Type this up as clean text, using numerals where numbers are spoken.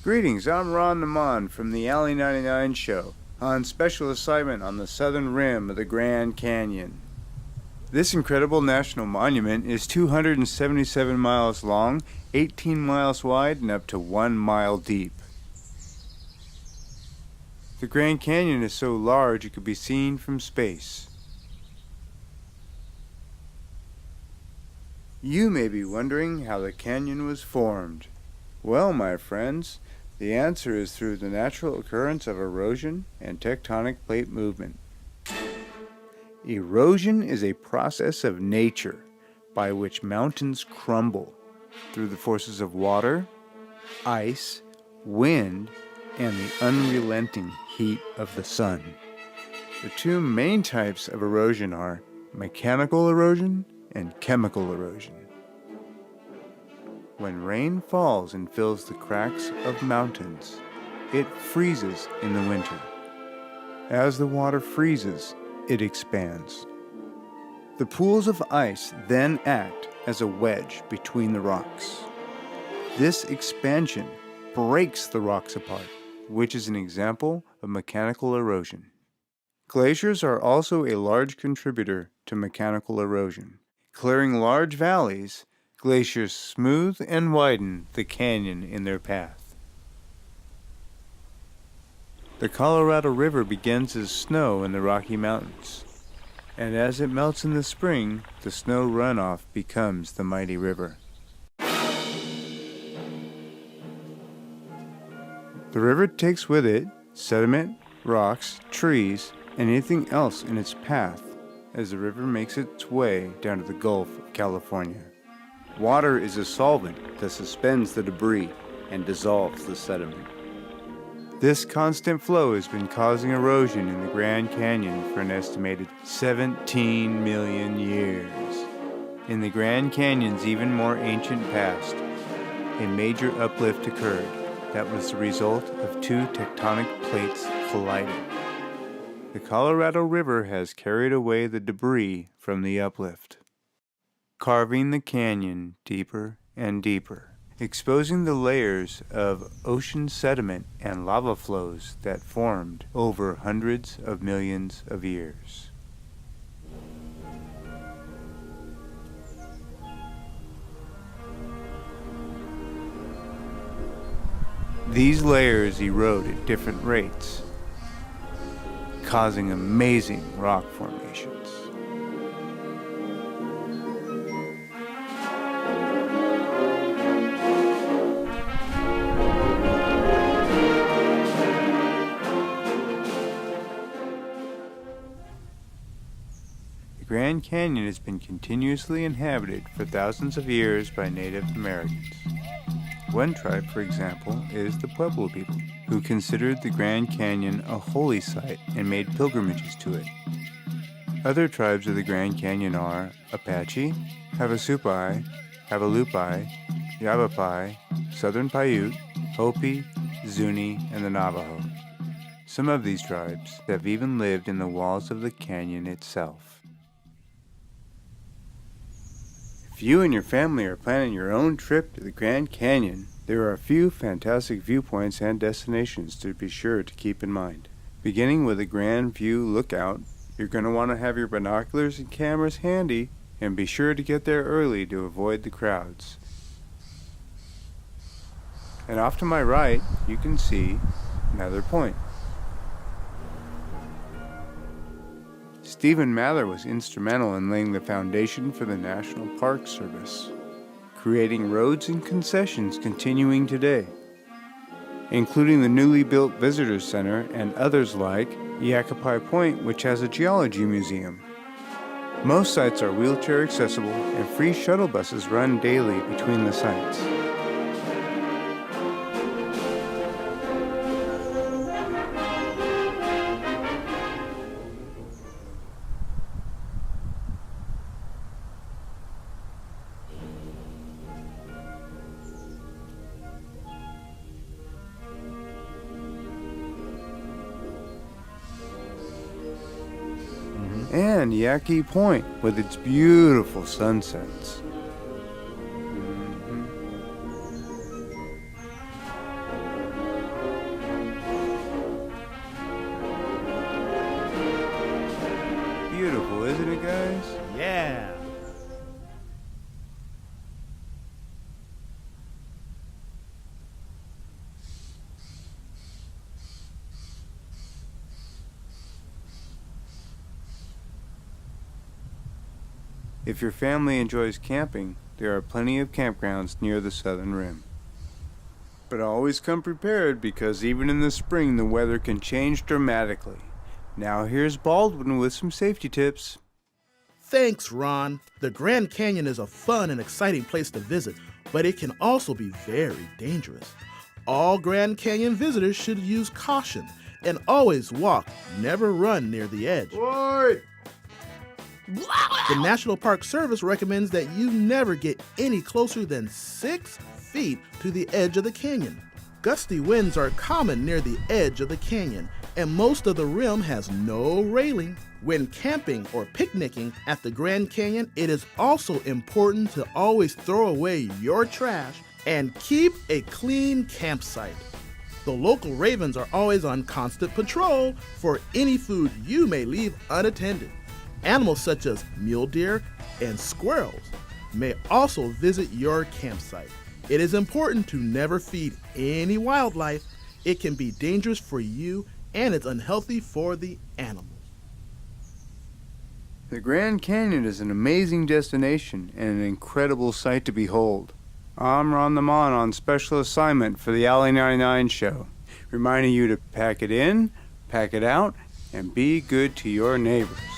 Greetings, I'm Raun DaMon from the Alley 99 show, on special assignment on the southern rim of the Grand Canyon. This incredible national monument is 277 miles long, 18 miles wide, and up to 1 mile deep. The Grand Canyon is so large it could be seen from space. You may be wondering how the canyon was formed. Well, my friends, the answer is through the natural occurrence of erosion and tectonic plate movement. Erosion is a process of nature by which mountains crumble through the forces of water, ice, wind, and the unrelenting heat of the sun. The two main types of erosion are mechanical erosion and chemical erosion. When rain falls and fills the cracks of mountains, it freezes in the winter. As the water freezes, it expands. The pools of ice then act as a wedge between the rocks. This expansion breaks the rocks apart, which is an example of mechanical erosion. Glaciers are also a large contributor to mechanical erosion. Clearing large valleys, glaciers smooth and widen the canyon in their path. The Colorado River begins as snow in the Rocky Mountains, and as it melts in the spring, the snow runoff becomes the mighty river. The river takes with it sediment, rocks, trees, and anything else in its path as the river makes its way down to the Gulf of California. Water is a solvent that suspends the debris and dissolves the sediment. This constant flow has been causing erosion in the Grand Canyon for an estimated 17 million years. In the Grand Canyon's even more ancient past, a major uplift occurred that was the result of two tectonic plates colliding. The Colorado River has carried away the debris from the uplift, carving the canyon deeper and deeper, exposing the layers of ocean sediment and lava flows that formed over hundreds of millions of years. These layers erode at different rates, causing amazing rock formations. The Grand Canyon has been continuously inhabited for thousands of years by Native Americans. One tribe, for example, is the Pueblo people, who considered the Grand Canyon a holy site and made pilgrimages to it. Other tribes of the Grand Canyon are Apache, Havasupai, Havalupai, Yavapai, Southern Paiute, Hopi, Zuni, and the Navajo. Some of these tribes have even lived in the walls of the canyon itself. If you and your family are planning your own trip to the Grand Canyon, there are a few fantastic viewpoints and destinations to be sure to keep in mind. Beginning with a Grand View Lookout, you're going to want to have your binoculars and cameras handy, and be sure to get there early to avoid the crowds. And off to my right, you can see Mather Point. Stephen Mather was instrumental in laying the foundation for the National Park Service, creating roads and concessions continuing today, including the newly built Visitor Center and others like Yakapai Point, which has a geology museum. Most sites are wheelchair accessible, and free shuttle buses run daily between the sites. And Yaqui Point with its beautiful sunsets. beautiful, isn't it, guys? Yeah. If your family enjoys camping, there are plenty of campgrounds near the southern rim. But always come prepared because even in the spring the weather can change dramatically. Now here's Baldwin with some safety tips. Thanks, Ron. The Grand Canyon is a fun and exciting place to visit, but it can also be very dangerous. All Grand Canyon visitors should use caution and always walk, never run near the edge. Floyd! The National Park Service recommends that you never get any closer than 6 feet to the edge of the canyon. Gusty winds are common near the edge of the canyon, and most of the rim has no railing. When camping or picnicking at the Grand Canyon, it is also important to always throw away your trash and keep a clean campsite. The local ravens are always on constant patrol for any food you may leave unattended. Animals such as mule deer and squirrels may also visit your campsite. It is important to never feed any wildlife. It can be dangerous for you and it's unhealthy for the animals. The Grand Canyon is an amazing destination and an incredible sight to behold. I'm Raun DaMon on special assignment for the Alley 99 show, reminding you to pack it in, pack it out, and be good to your neighbors.